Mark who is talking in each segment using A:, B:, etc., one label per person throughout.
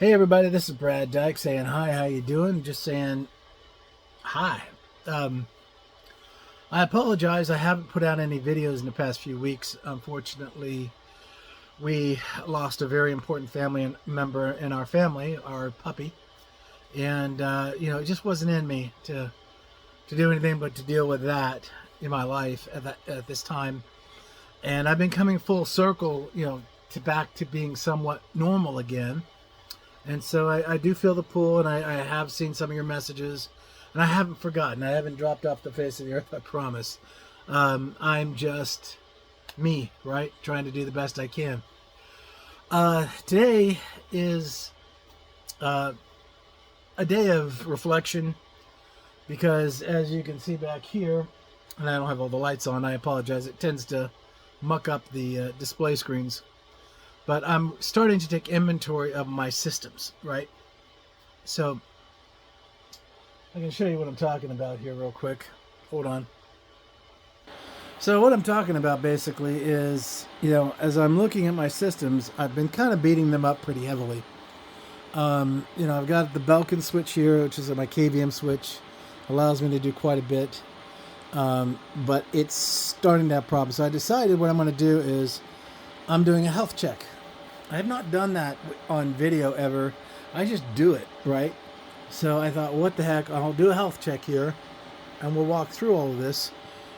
A: Hey everybody, this is Brad Dyke saying hi, how you doing? Just saying hi. Um, I apologize, I haven't put out any videos in the past few weeks. Unfortunately, we lost a very important family member in our family, our puppy. And, it just wasn't in me to do anything but to deal with that in my life at this time. And I've been coming full circle, to back to being somewhat normal again. And so I do feel the pull, and I have seen some of your messages, and I haven't forgotten. I haven't dropped off the face of the earth, I promise. I'm just me, right? Trying to do the best I can. Today is a day of reflection, because as you can see back here, and I don't have all the lights on, I apologize. It tends to muck up the display screens. But I'm starting to take inventory of my systems, right? So I can show you what I'm talking about here real quick. Hold on. So what I'm talking about basically is, as I'm looking at my systems, I've been kind of beating them up pretty heavily. I've got the Belkin switch here, which is my KVM switch. Allows me to do quite a bit. But it's starting to have problems. So I decided what I'm going to do is I'm doing a health check. I have not done that on video ever. I just do it, right? So I thought, what the heck, I'll do a health check here, and we'll walk through all of this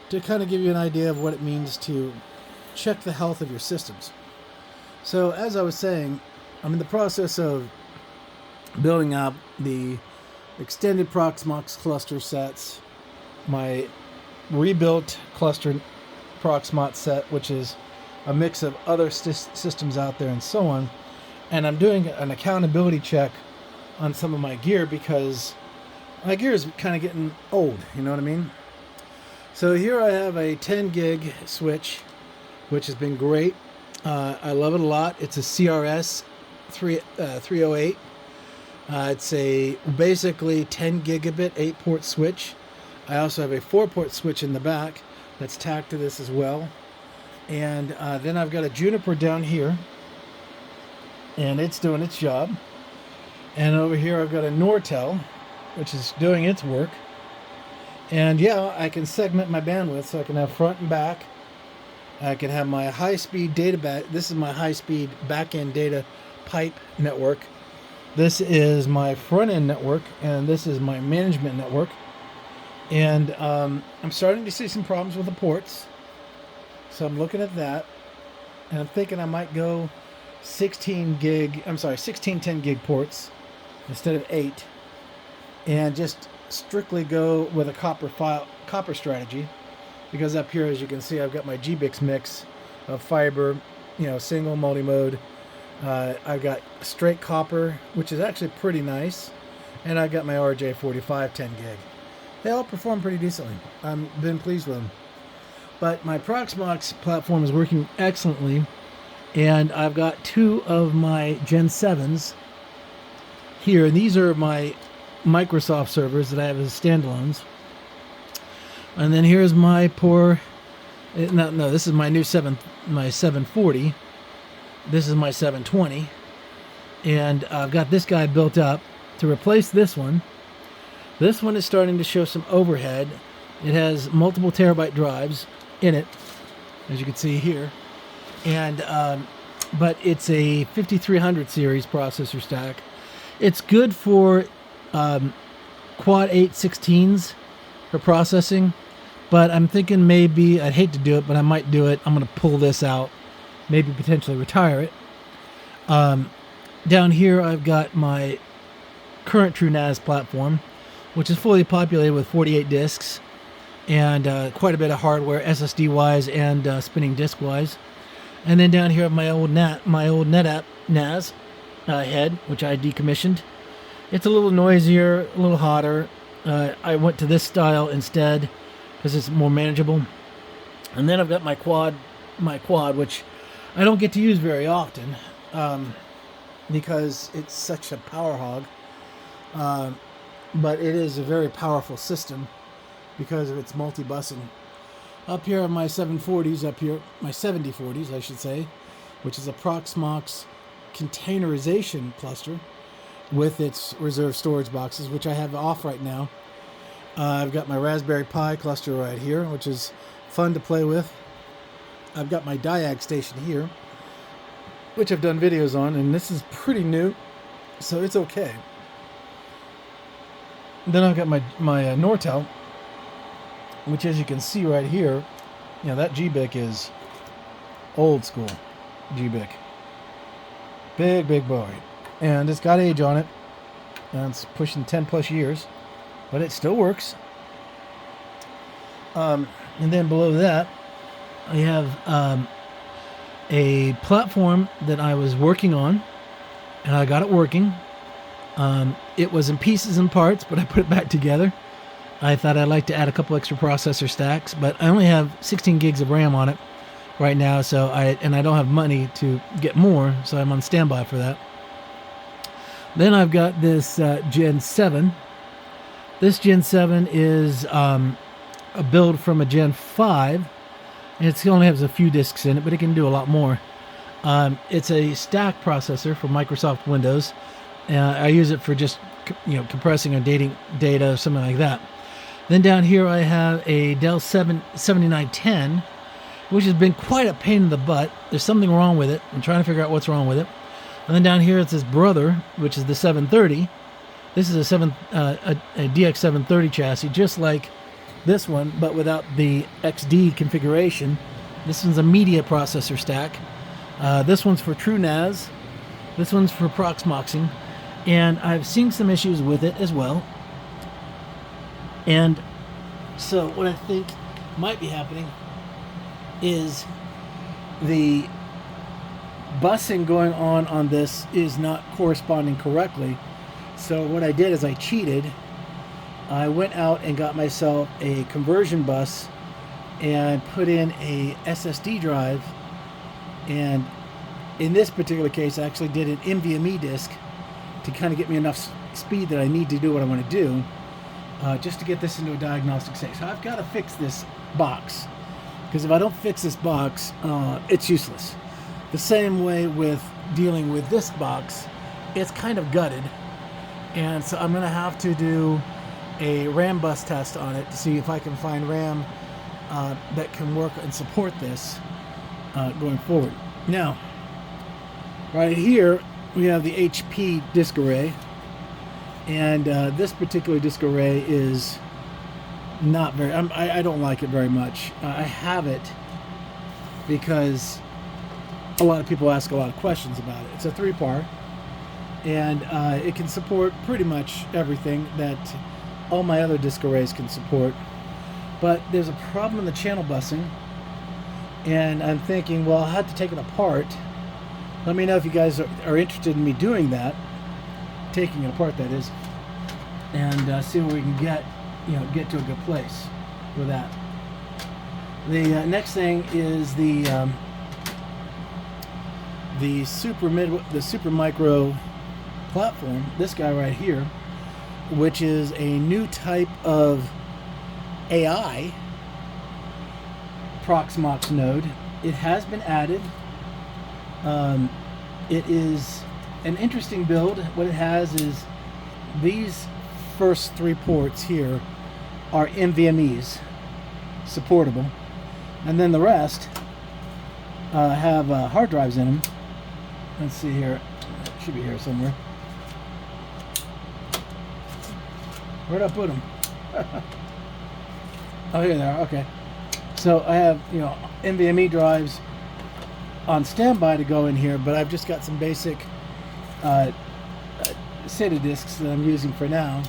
A: to kind of give you an idea of what it means to check the health of your systems. So as I was saying, I'm in the process of building up the extended Proxmox cluster sets, my rebuilt cluster Proxmox set, which is a mix of other systems out there and so on. And I'm doing an accountability check on some of my gear because my gear is kind of getting old, you know what I mean? So here I have a 10 gig switch, which has been great. I love it a lot. It's a CRS 308. It's a basically 10 gigabit 8-port switch. I also have a 4-port switch in the back that's tacked to this as well. And then I've got a Juniper down here, and it's doing its job. And over here I've got a Nortel, which is doing its work. And yeah, I can segment my bandwidth, so I can have front and back. I can have my high-speed data back. This is my high-speed back-end data pipe network. This is my front-end network, and this is my management network. And I'm starting to see some problems with the ports. So I'm looking at that, and I'm thinking I might go 16 10 gig ports instead of 8, and just strictly go with a copper strategy, because up here, as you can see, I've got my GBix mix of fiber, single multi-mode. I've got straight copper, which is actually pretty nice, and I've got my RJ45 10 gig. They all perform pretty decently. I've been pleased with them. But my Proxmox platform is working excellently, and I've got 2 of my Gen 7s here, and these are my Microsoft servers that I have as standalones. And then here's my this is my new 740. This is my 720, and I've got this guy built up to replace this one. This one is starting to show some overhead. It has multiple terabyte drives in it, as you can see here, and but it's a 5300 series processor stack. It's good for quad 816s for processing, but I'm thinking maybe, I'd hate to do it, but I might do it. I'm going to pull this out, maybe potentially retire it. Down here I've got my current True NAS platform, which is fully populated with 48 disks and quite a bit of hardware, SSD-wise and spinning disk-wise. And then down here I have my old NetApp NAS head, which I decommissioned. It's a little noisier, a little hotter. I went to this style instead because it's more manageable. And then I've got my quad, which I don't get to use very often because it's such a power hog. But it is a very powerful system because of its multi-bussing. Up here are my 740s, my 7040s, I should say, which is a Proxmox containerization cluster. with its reserve storage boxes, which I have off right now. I've got my Raspberry Pi cluster right here, which is fun to play with. I've got my diag station here, which I've done videos on, and this is pretty new, so it's okay. Then I've got my Nortel, which, as you can see right here, you know, that GBIC is old school GBIC. Big boy. And it's got age on it, and it's pushing 10 plus years, but it still works. And then below that, I have a platform that I was working on, and I got it working. It was in pieces and parts, but I put it back together. I thought I'd like to add a couple extra processor stacks, but I only have 16 gigs of RAM on it right now, so I don't have money to get more, so I'm on standby for that. Then I've got this Gen 7. This Gen 7 is a build from a Gen 5. And it only has a few disks in it, but it can do a lot more. It's a stack processor for Microsoft Windows. I use it for just, you know, compressing or dating data or something like that. Then down here I have a Dell 7910, which has been quite a pain in the butt. There's something wrong with it. I'm trying to figure out what's wrong with it. And then down here it's this brother, which is the 730. This is a DX730 chassis, just like this one, but without the XD configuration. This one's a media processor stack. This one's for TrueNAS. This one's for Proxmoxing. And I've seen some issues with it as well. And so what I think might be happening is the busing going on this is not corresponding correctly. So what I did is I cheated. I went out and got myself a conversion bus and put in a SSD drive, and in this particular case I actually did an NVMe disk to kind of get me enough speed that I need to do what I want to do, just to get this into a diagnostic state. So I've got to fix this box, because if I don't fix this box, it's useless. The same way with dealing with this box, it's kind of gutted, and so I'm going to have to do a RAM bus test on it to see if I can find RAM that can work and support this going forward. Now, right here we have the HP disk array, and this particular disk array is not very, I don't like it very much. I have it because a lot of people ask a lot of questions about it. It's a 3-par, and it can support pretty much everything that all my other disk arrays can support. But there's a problem in the channel busing, and I'm thinking, well, I'll have to take it apart. Let me know if you guys are interested in me doing that, taking it apart, that is, and see where we can get to a good place with that. The next thing is the super micro platform. This guy right here, which is a new type of AI Proxmox node. It has been added. It is an interesting build. What it has is these first 3 ports here are NVMEs, supportable, and then the rest have hard drives in them. Let's see here. It should be here somewhere. Where'd I put them? Oh, here they are. Okay. So I have, NVMe drives on standby to go in here, but I've just got some basic SATA disks that I'm using for now,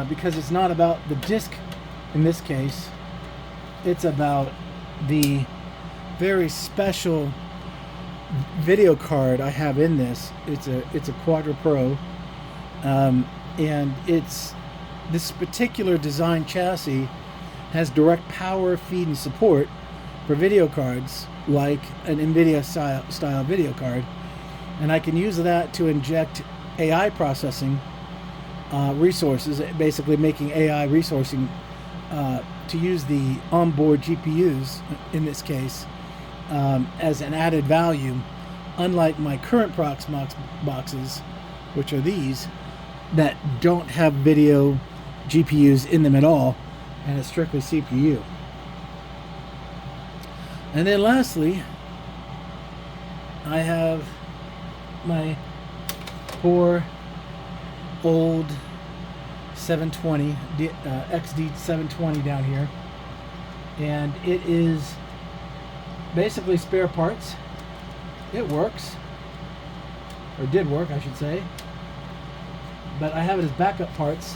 A: because it's not about the disk in this case. It's about the very special video card I have in this. It's a Quadra Pro, and this particular design chassis has direct power feed and support for video cards like an NVIDIA style video card, and I can use that to inject AI processing resources, basically making AI resourcing to use the onboard GPUs in this case as an added value, unlike my current Proxmox boxes, which are these, that don't have video GPUs in them at all, and it's strictly CPU. And then lastly, I have my poor old 720 XD 720 down here, and it is basically spare parts. It works, or did work, I should say, but I have it as backup parts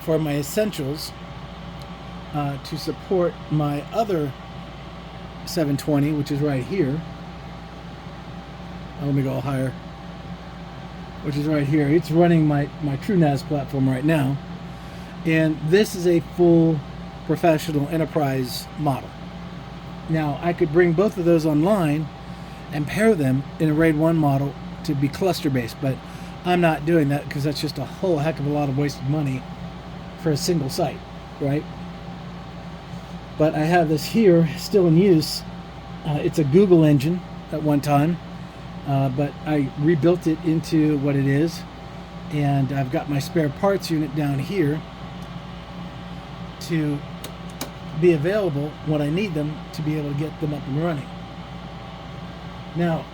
A: for my essentials to support my other 720, which is right here. Let me go higher. Which is right here. It's running my TrueNAS platform right now, and this is a full professional enterprise model. Now I could bring both of those online and pair them in a RAID 1 model to be cluster based, but I'm not doing that because that's just a whole heck of a lot of wasted money for a single site, right? But I have this here still in use. It's a Google engine at one time, but I rebuilt it into what it is, and I've got my spare parts unit down here to be available when I need them to be able to get them up and running. Now,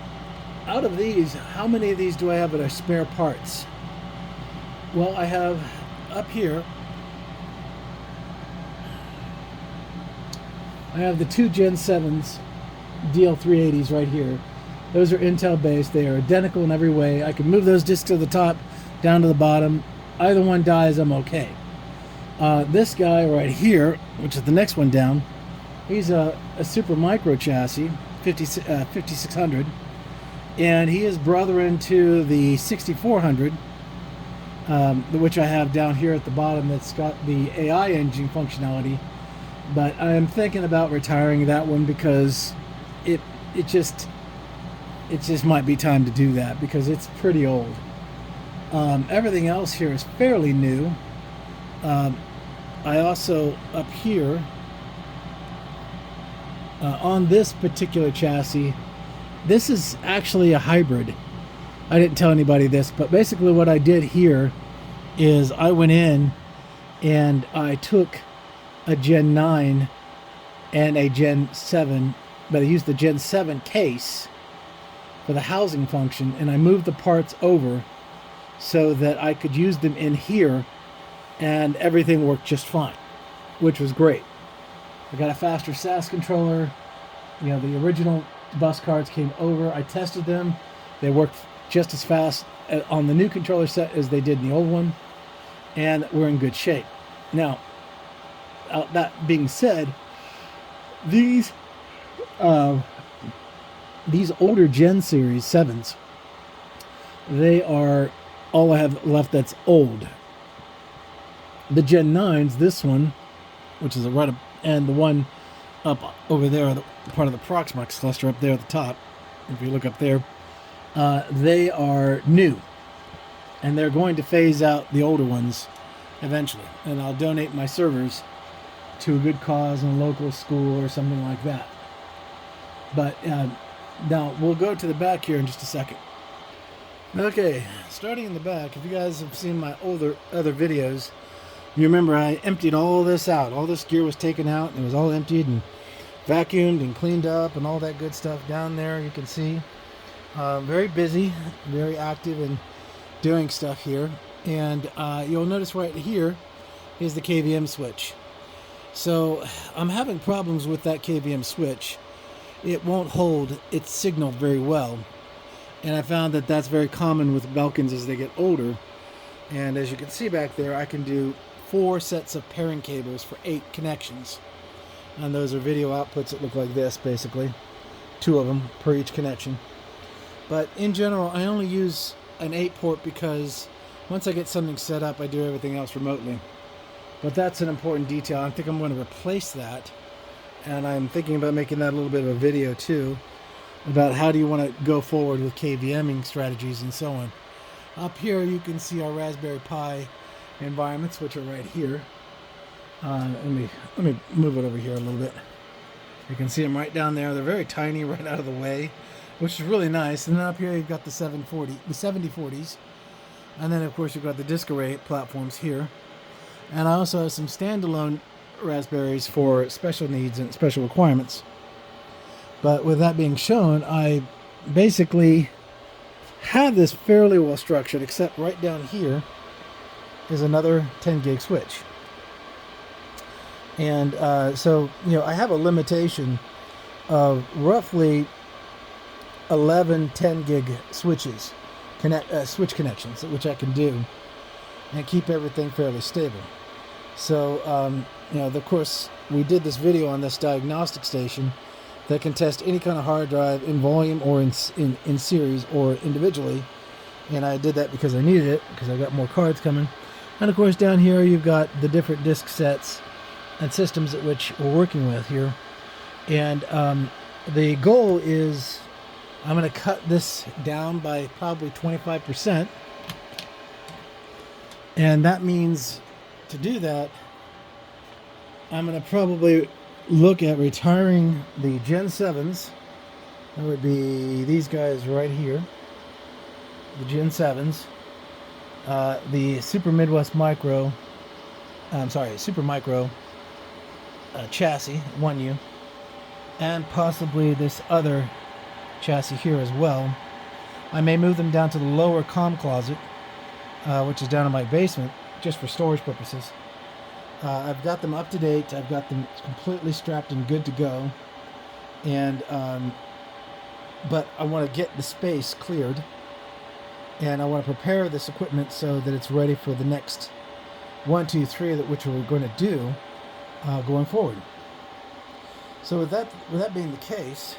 A: out of these, how many of these do I have that are spare parts? Well, I have up here, I have the two Gen 7s DL380s right here. Those are Intel based. They are identical in every way. I can move those disks to the top, down to the bottom. Either one dies, I'm okay. This guy right here, which is the next one down, he's a super micro chassis, 5600, and he is brothering to the 6400, which I have down here at the bottom, that's got the AI engine functionality. But I am thinking about retiring that one because it just might be time to do that because it's pretty old. Everything else here is fairly new. I also, up here, on this particular chassis, this is actually a hybrid. I didn't tell anybody this, but basically what I did here is I went in and I took a Gen 9 and a Gen 7, but I used the Gen 7 case for the housing function, and I moved the parts over so that I could use them in here, and everything worked just fine, which was great. I got a faster SAS controller. You know, the original bus cards came over. I tested them. They worked just as fast on the new controller set as they did in the old one, and we're in good shape. Now, that being said, these older Gen Series 7s, they are all I have left that's old. The Gen 9s, this one, which is right up, and the one up over there, the part of the Proxmox cluster up there at the top, if you look up there, they are new, and they're going to phase out the older ones eventually, and I'll donate my servers to a good cause in a local school or something like that. But now we'll go to the back here in just a second. Okay, starting in the back, if you guys have seen my other videos, you remember I emptied all this out. All this gear was taken out, and it was all emptied and vacuumed and cleaned up and all that good stuff down there. You can see very busy, very active and doing stuff here. And you'll notice right here is the KVM switch. So I'm having problems with that KVM switch. It won't hold its signal very well, and I found that that's very common with Belkins as they get older. And as you can see back there, I can do 4 sets of pairing cables for 8 connections, and those are video outputs that look like this, basically 2 of them per each connection. But in general, I only use an 8-port because once I get something set up, I do everything else remotely. But that's an important detail. I think I'm going to replace that, and I'm thinking about making that a little bit of a video too, about how do you want to go forward with KVMing strategies and so on. Up here you can see our Raspberry Pi environments, which are right here. Let me move it over here a little bit. You can see them right down there. They're very tiny, right out of the way. which is really nice. And then up here you've got the 7040s, and then of course you've got the disk array platforms here. And I also have some standalone Raspberries for special needs and special requirements. But with that being shown, I basically have this fairly well structured, except right down here is another 10 gig switch. And so, I have a limitation of roughly 11 10 gig switches, switch connections, which I can do and keep everything fairly stable. So, of course, we did this video on this diagnostic station that can test any kind of hard drive in volume or in series or individually. And I did that because I needed it, because I got more cards coming. And of course, down here you've got the different disk sets and systems at which we're working with here. And the goal is I'm going to cut this down by probably 25%. And that means to do that, I'm going to probably look at retiring the Gen 7s. That would be these guys right here, the Gen 7s, the Super Midwest Micro, Super Micro chassis, 1U, and possibly this other chassis here as well. I may move them down to the lower comm closet, which is down in my basement, just for storage purposes. I've got them up to date. I've got them completely strapped and good to go. And but I want to get the space cleared, and I want to prepare this equipment so that it's ready for the next 1, 2, 3 which we're going to do going forward. So with that being the case,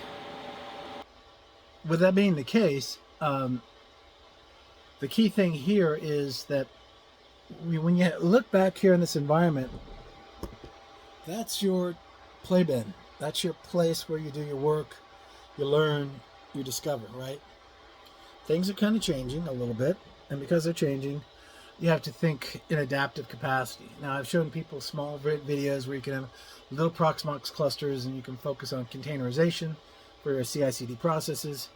A: the key thing here is that when you look back here in this environment, that's your play bin. That's your place where you do your work, you learn, you discover, right? Things are kind of changing a little bit, and because they're changing, you have to think in adaptive capacity. Now, I've shown people small videos where you can have little Proxmox clusters and you can focus on containerization for your CI/CD processes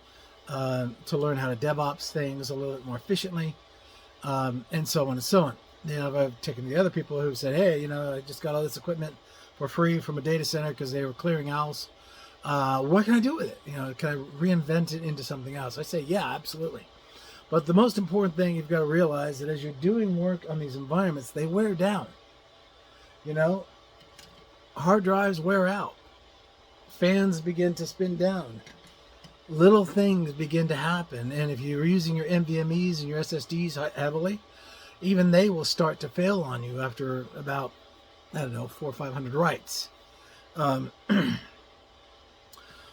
A: to learn how to DevOps things a little bit more efficiently, and so on and so on. I've taken the other people who said, hey, I just got all this equipment for free from a data center because they were clearing house. What can I do with it? Can I reinvent it into something else? I say, yeah, absolutely. But the most important thing you've got to realize that as you're doing work on these environments, they wear down. Hard drives wear out. Fans begin to spin down. Little things begin to happen. And if you're using your NVMEs and your SSDs heavily, even they will start to fail on you after about, 400 or 500 writes.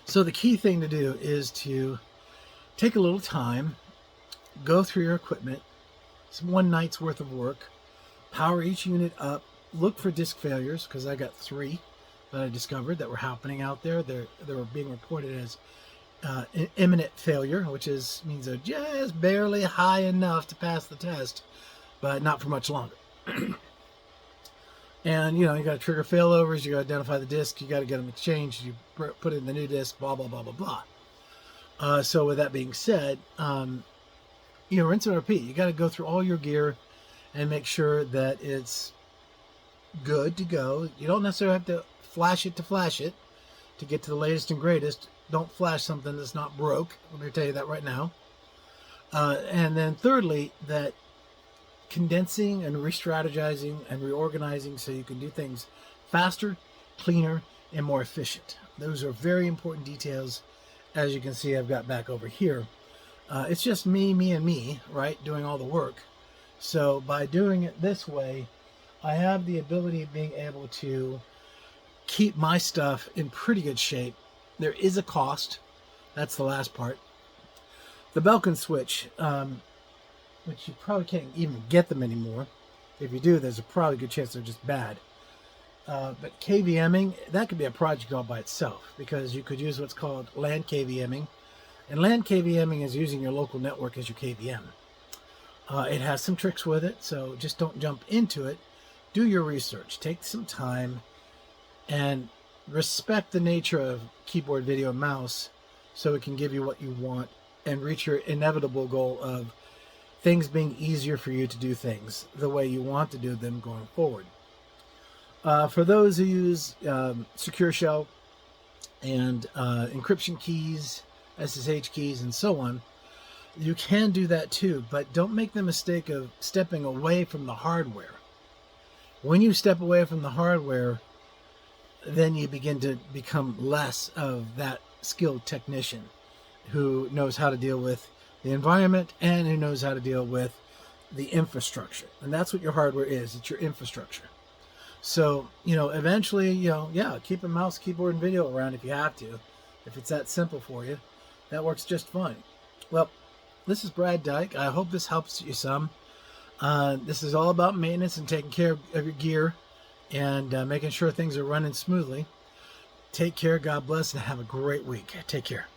A: So the key thing to do is to take a little time, go through your equipment, some one night's worth of work, power each unit up, look for disk failures, because I got 3 that I discovered that were happening out there. They were being reported as imminent failure, which means they're just barely high enough to pass the test, but not for much longer. And you got to trigger failovers, you got to identify the disk, you got to get them exchanged, you put in the new disk, blah blah blah blah blah. So with that being said, rinse and repeat. You got to go through all your gear and make sure that it's good to go. You don't necessarily have to flash it to get to the latest and greatest. Don't flash something that's not broke. I'm going to tell you that right now. And then thirdly, that condensing and re-strategizing and reorganizing so you can do things faster, cleaner, and more efficient. Those are very important details. As you can see, I've got back over here. It's just me, and me, right, doing all the work. So by doing it this way, I have the ability of being able to keep my stuff in pretty good shape. There is a cost. That's the last part. The Belkin switch, which you probably can't even get them anymore. If you do, there's a probably good chance they're just bad. But KVMing, that could be a project all by itself, because you could use what's called LAN KVMing. And LAN KVMing is using your local network as your KVM. It has some tricks with it, so just don't jump into it. Do your research. Take some time and respect the nature of keyboard, video, and mouse so it can give you what you want and reach your inevitable goal of things being easier for you to do things the way you want to do them going forward. For those who use secure shell and encryption keys, SSH keys, and so on, you can do that too, but don't make the mistake of stepping away from the hardware. When you step away from the hardware, then you begin to become less of that skilled technician who knows how to deal with the environment and who knows how to deal with the infrastructure. And that's what your hardware is. It's your infrastructure. So, eventually, yeah, keep a mouse, keyboard, and video around if you have to. If it's that simple for you, that works just fine. Well, this is Brad Dyke. I hope this helps you some. This is all about maintenance and taking care of your gear and making sure things are running smoothly. Take care, God bless, and have a great week. Take care.